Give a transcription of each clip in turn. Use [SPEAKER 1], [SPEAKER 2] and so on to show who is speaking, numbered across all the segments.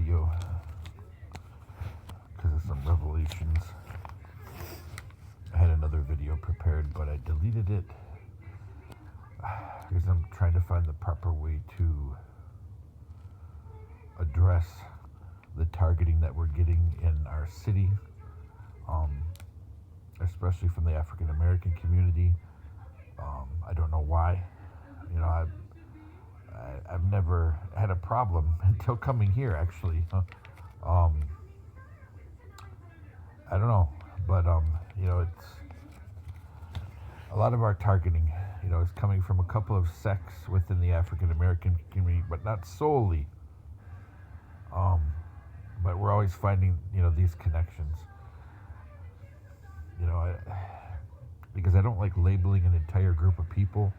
[SPEAKER 1] video because of some revelations. I had another video prepared, but I deleted it because I'm trying to find the proper way to address the targeting that we're getting in our city, especially from the African American community. I don't know why. You know, I've never had a problem until coming here, actually. I don't know, but you know, it's a lot of our targeting, you know, is coming from a couple of sects within the African American community, but not solely. But we're always finding, you know, these connections. You know, because I don't like labeling an entire group of people,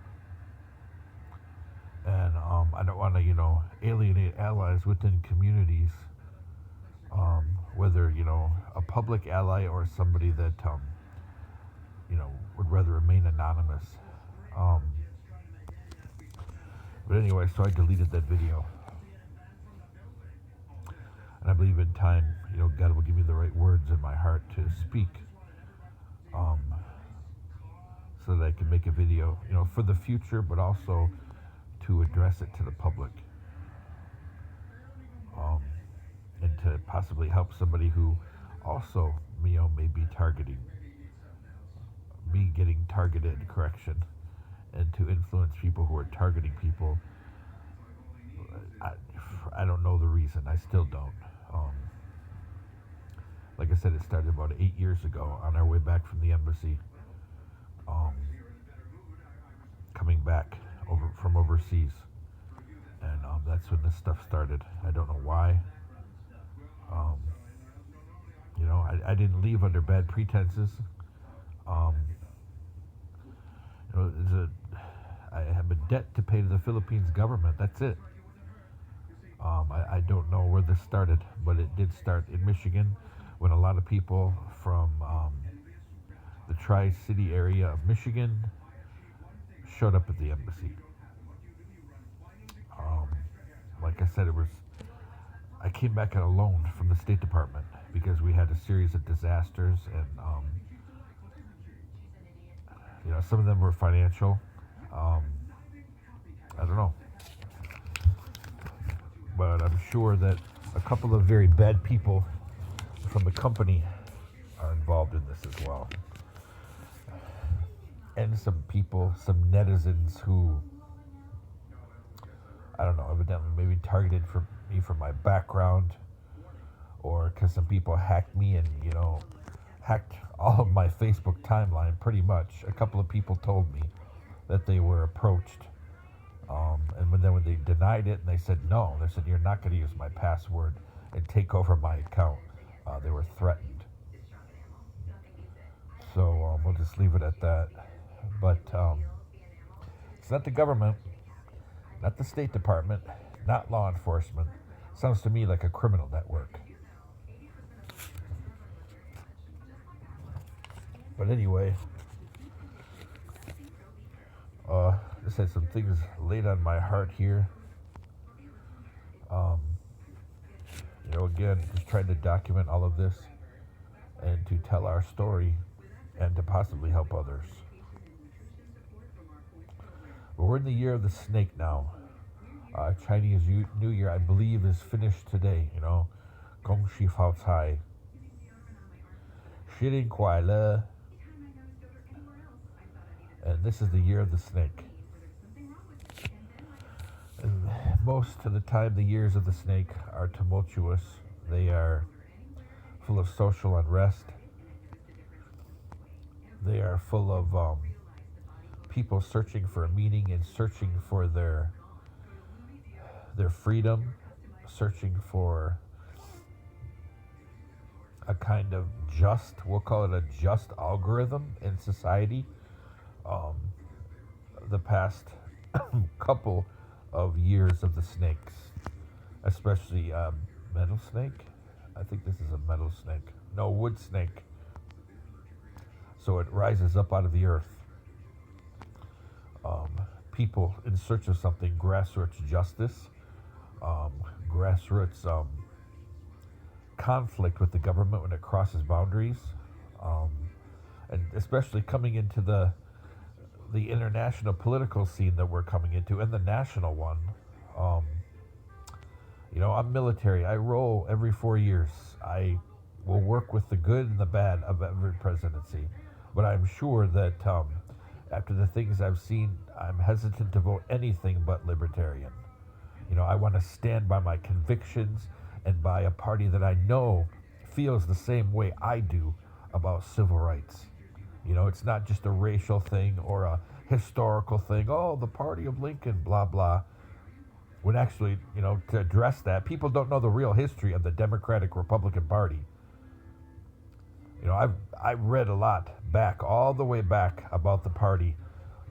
[SPEAKER 1] and I don't want to, you know, alienate allies within communities. Whether, you know, a public ally or somebody that, you know, would rather remain anonymous. But anyway, so I deleted that video. And I believe in time, you know, God will give me the right words in my heart to speak, so that I can make a video, you know, for the future, but also to address it to the public. And to possibly help somebody who also, you know, may be targeting me, getting targeted, correction, and to influence people who are targeting people. I don't know the reason. I still don't. Like I said, it started about 8 years ago on our way back from the embassy, coming back from overseas, and that's when this stuff started. I don't know why. You know, I didn't leave under bad pretenses. You know, I have a debt to pay to the Philippines government. That's it. I don't know where this started, but it did start in Michigan when a lot of people from the Tri-City area of Michigan showed up at the embassy. Like I said, I came back on a loan from the State Department because we had a series of disasters, and you know, some of them were financial. I don't know, but I'm sure that a couple of very bad people from the company are involved in this as well, and some netizens who, I don't know, evidently maybe targeted for me for my background, or because some people hacked me and, you know, hacked all of my Facebook timeline pretty much. A couple of people told me that they were approached, and when they denied it and they said no, they said, you're not going to use my password and take over my account. They were threatened. So we'll just leave it at that. But it's not the government, not the State Department, not law enforcement. Sounds to me like a criminal network. But anyway, just had some things laid on my heart here. You know, again, just trying to document all of this and to tell our story and to possibly help others. But we're in the year of the snake now. Chinese New Year, I believe, is finished today. You know, Gong Xi Fao Cai, Shilin Kuai Le. And this is the year of the snake. And most of the time, the years of the snake are tumultuous. They are full of social unrest. They are full of people searching for a meaning and searching for their freedom, searching for a kind of we'll call it a just algorithm in society. The past couple of years of the snakes, especially metal snake. I think this is a metal snake. No, wood snake. So it rises up out of the earth. People in search of something, grassroots justice, grassroots conflict with the government when it crosses boundaries, um, and especially coming into the international political scene that we're coming into, and the national one. Um, I'm military. I roll every 4 years. I will work with the good and the bad of every presidency, but I'm sure that after the things I've seen, I'm hesitant to vote anything but libertarian. I want to stand by my convictions and by a party that I know feels the same way I do about civil rights. It's not just a racial thing or a historical thing. Oh, the party of Lincoln, blah, blah. When actually, to address that, people don't know the real history of the Democratic Republican Party. I've read a lot back, all the way back about the party,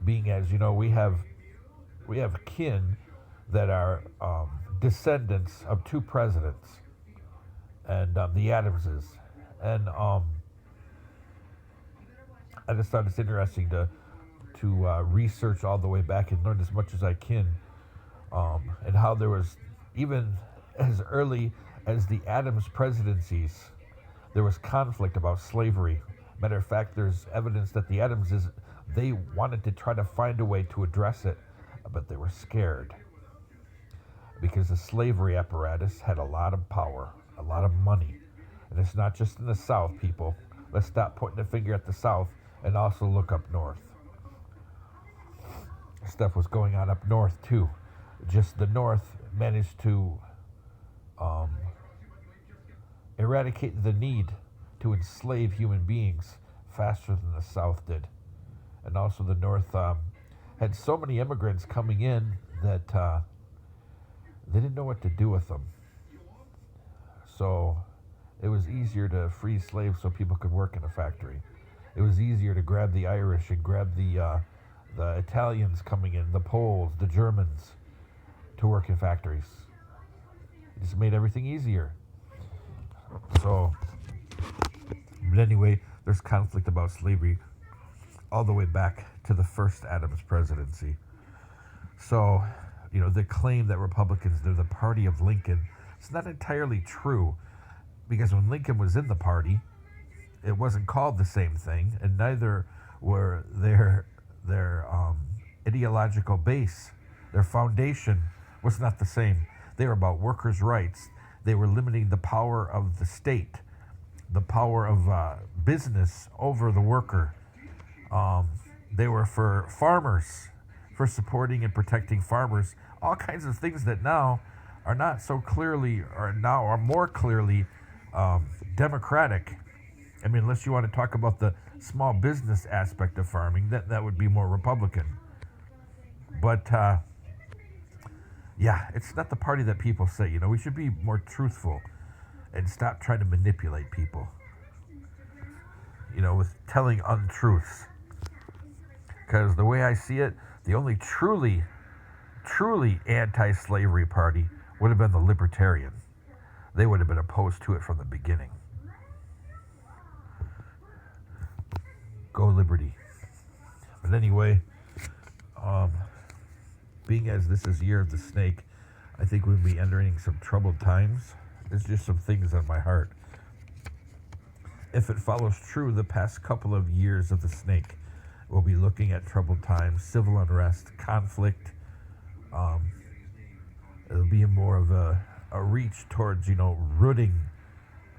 [SPEAKER 1] being as we have kin that are descendants of two presidents, and the Adamses, and I just thought it's interesting to research all the way back and learn as much as I can, and how there was, even as early as the Adams presidencies, there was conflict about slavery. Matter of fact, there's evidence that the Adamses, they wanted to try to find a way to address it, but they were scared because the slavery apparatus had a lot of power, a lot of money. And it's not just in the South, people. Let's stop pointing the finger at the South and also look up north. Stuff was going on up north too. Just the North managed to eradicate the need to enslave human beings faster than the South did. And also the North had so many immigrants coming in that they didn't know what to do with them. So it was easier to free slaves so people could work in a factory. It was easier to grab the Irish and grab the Italians coming in, the Poles, the Germans, to work in factories. It just made everything easier. So, but anyway, there's conflict about slavery all the way back to the first Adams presidency. So, the claim that Republicans, they're the party of Lincoln, it's not entirely true, because when Lincoln was in the party, it wasn't called the same thing, and neither were their ideological base, their foundation was not the same. They were about workers' rights. They were limiting the power of the state, the power of business over the worker. They were for farmers, for supporting and protecting farmers. All kinds of things that now are not so clearly, or now are more clearly democratic. I mean, unless you want to talk about the small business aspect of farming, that would be more Republican. But yeah, it's not the party that people say. We should be more truthful and stop trying to manipulate people, with telling untruths. Because the way I see it, the only truly anti-slavery party would have been the Libertarian. They would have been opposed to it from the beginning. Go Liberty. But anyway, being as this is Year of the Snake, I think we'll be entering some troubled times. There's just some things on my heart. If it follows true, the past couple of years of the snake, we'll be looking at troubled times, civil unrest, conflict. It'll be more of a reach towards, rooting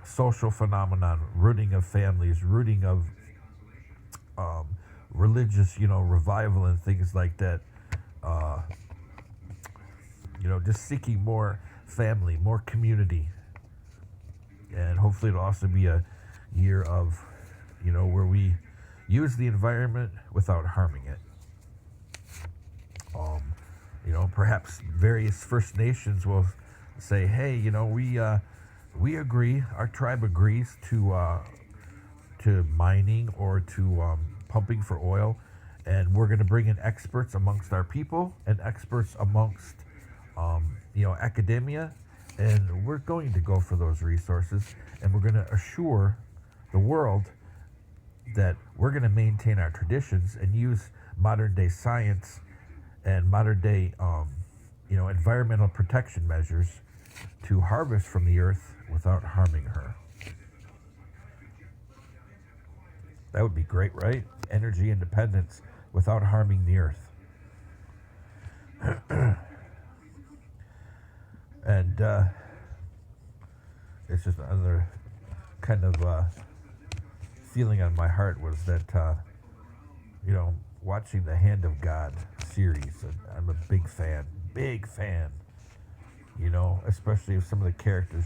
[SPEAKER 1] social phenomenon, rooting of families, rooting of religious, revival and things like that. Just seeking more family, more community. And hopefully it'll also be a year of, where we use the environment without harming it. Perhaps various First Nations will say, hey, we agree, our tribe agrees to mining or to pumping for oil, and we're going to bring in experts amongst our people and experts amongst academia, and we're going to go for those resources, and we're going to assure the world that we're going to maintain our traditions and use modern day science and modern day environmental protection measures to harvest from the earth without harming her. That would be great, right? Energy independence without harming the earth. And it's just another kind of feeling on my heart was that, watching the Hand of God series, and I'm a big fan, especially of some of the characters,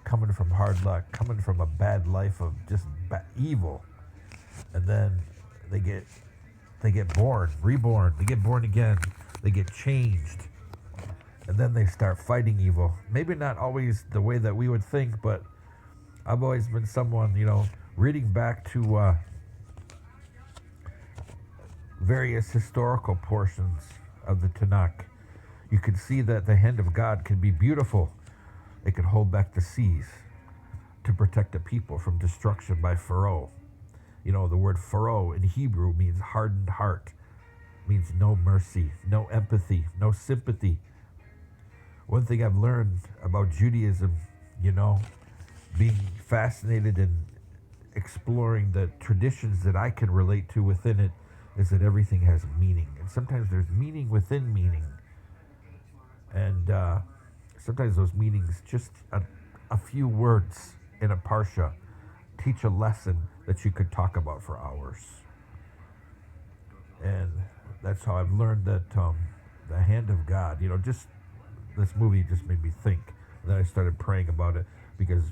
[SPEAKER 1] coming from hard luck, coming from a bad life of just evil, and then they get born, reborn, they get born again, they get changed, and then they start fighting evil. Maybe not always the way that we would think, but I've always been someone, reading back to various historical portions of the Tanakh. You can see that the hand of God can be beautiful. It can hold back the seas to protect the people from destruction by Pharaoh. The word Pharaoh in Hebrew means hardened heart, means no mercy, no empathy, no sympathy. One thing I've learned about Judaism, being fascinated and exploring the traditions that I can relate to within it, is that everything has meaning. And sometimes there's meaning within meaning. And sometimes those meanings, just a few words in a parsha, teach a lesson that you could talk about for hours. And that's how I've learned that the hand of God, just this movie just made me think. And then I started praying about it because,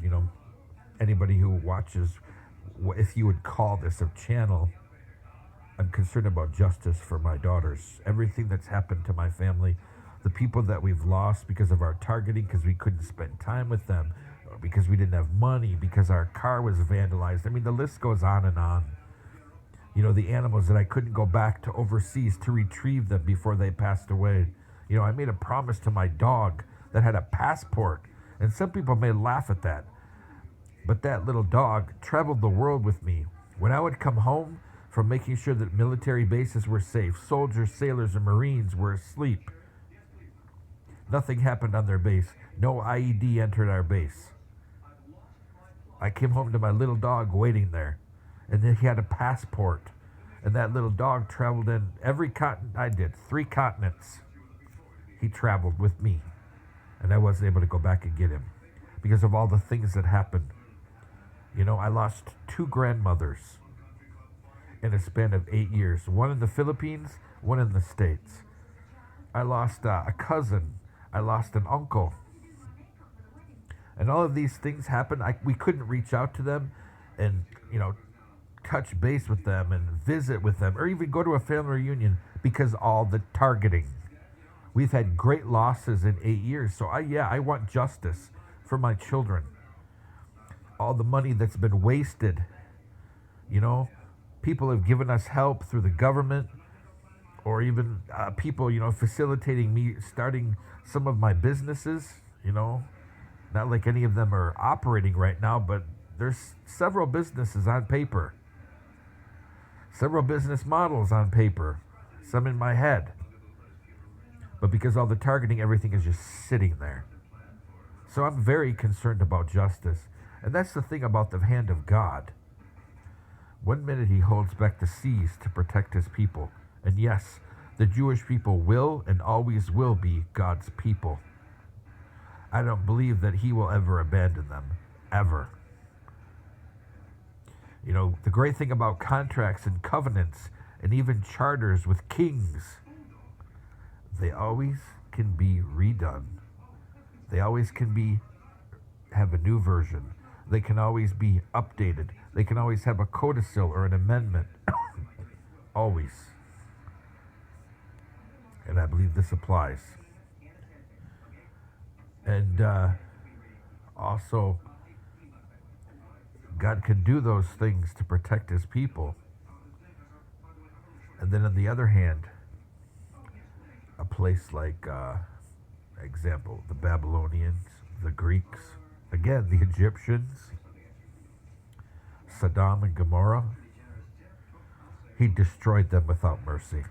[SPEAKER 1] anybody who watches, if you would call this a channel, I'm concerned about justice for my daughters. Everything that's happened to my family, the people that we've lost because of our targeting, because we couldn't spend time with them, or because we didn't have money, because our car was vandalized. I mean, the list goes on and on. The animals that I couldn't go back to overseas to retrieve them before they passed away. I made a promise to my dog that had a passport, and some people may laugh at that. But that little dog traveled the world with me. When I would come home from making sure that military bases were safe, soldiers, sailors, and Marines were asleep, nothing happened on their base. No IED entered our base. I came home to my little dog waiting there, and then he had a passport. And that little dog traveled in every continent I did, 3 continents. He traveled with me, and I wasn't able to go back and get him because of all the things that happened. I lost 2 grandmothers in a span of 8 years, one in the Philippines, one in the States. I lost a cousin. I lost an uncle. And all of these things happened. We couldn't reach out to them and, touch base with them and visit with them or even go to a family reunion because all the targeting. We've had great losses in 8 years. So I want justice for my children. All the money that's been wasted, people have given us help through the government or even people, facilitating me starting some of my businesses, not like any of them are operating right now, but there's several businesses on paper, several business models on paper, some in my head. But because all the targeting, everything is just sitting there. So I'm very concerned about justice. And that's the thing about the hand of God. One minute he holds back the seas to protect his people. And yes, the Jewish people will and always will be God's people. I don't believe that he will ever abandon them, ever. The great thing about contracts and covenants and even charters with kings, they always can be redone. They always can have a new version. They can always be updated. They can always have a codicil or an amendment. Always. And I believe this applies. And also, God can do those things to protect his people. And then on the other hand, a place like, example, the Babylonians, the Greeks, again, the Egyptians, Sodom and Gomorrah, he destroyed them without mercy.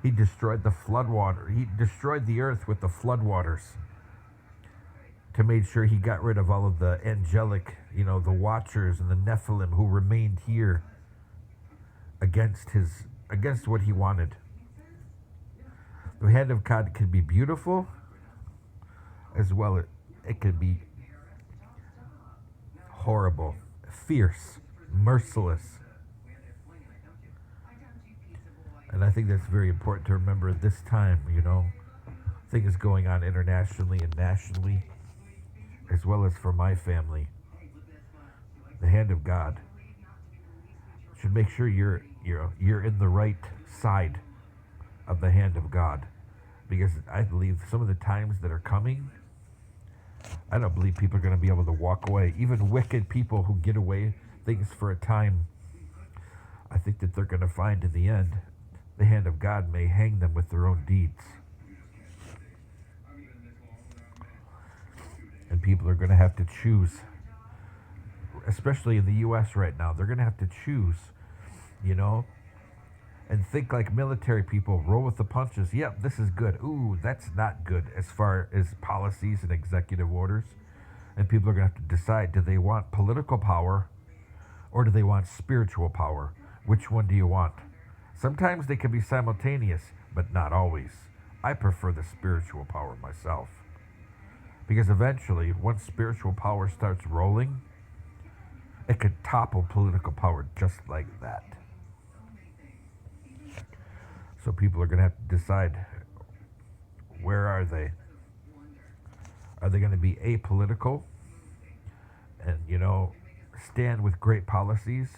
[SPEAKER 1] He destroyed the floodwater. He destroyed the earth with the floodwaters. to make sure he got rid of all of the angelic, the watchers and the Nephilim who remained here against what he wanted. The hand of God can be beautiful, as well as it can be horrible, fierce, merciless. And I think that's very important to remember at this time, things going on internationally and nationally, as well as for my family. The hand of God should make sure you're in the right side of the hand of God, because I believe some of the times that are coming, I don't believe people are going to be able to walk away. Even wicked people who get away things for a time, I think that they're going to find in the end, the hand of God may hang them with their own deeds. And people are going to have to choose, especially in the U.S. right now. They're going to have to choose, and think like military people, roll with the punches. Yep, this is good. Ooh, that's not good as far as policies and executive orders. And people are going to have to decide, do they want political power or do they want spiritual power? Which one do you want? Sometimes they can be simultaneous, but not always. I prefer the spiritual power myself. Because eventually, once spiritual power starts rolling, it could topple political power just like that. So people are going to have to decide, where are they? Are they going to be apolitical and, stand with great policies,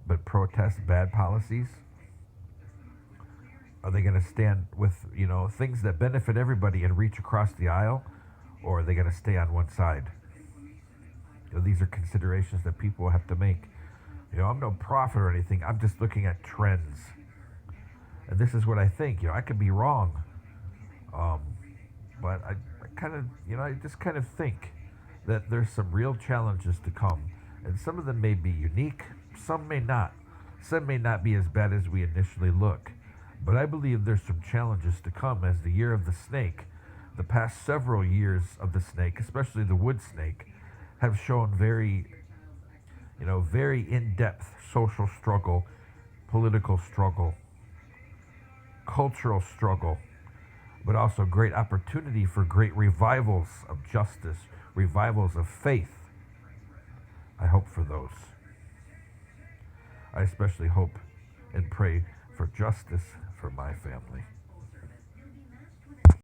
[SPEAKER 1] but protest bad policies? Are they going to stand with, things that benefit everybody and reach across the aisle? Or are they going to stay on one side? These are considerations that people have to make. I'm no prophet or anything. I'm just looking at trends. And this is what I think. I could be wrong. But I kind of, I just kind of think that there's some real challenges to come. And some of them may be unique. Some may not. Some may not be as bad as we initially look. But I believe there's some challenges to come as the year of the snake. The past several years of the snake, especially the wood snake, have shown very in-depth social struggle, political struggle, cultural struggle, but also great opportunity for great revivals of justice, revivals of faith. I hope for those. I especially hope and pray for justice for my family.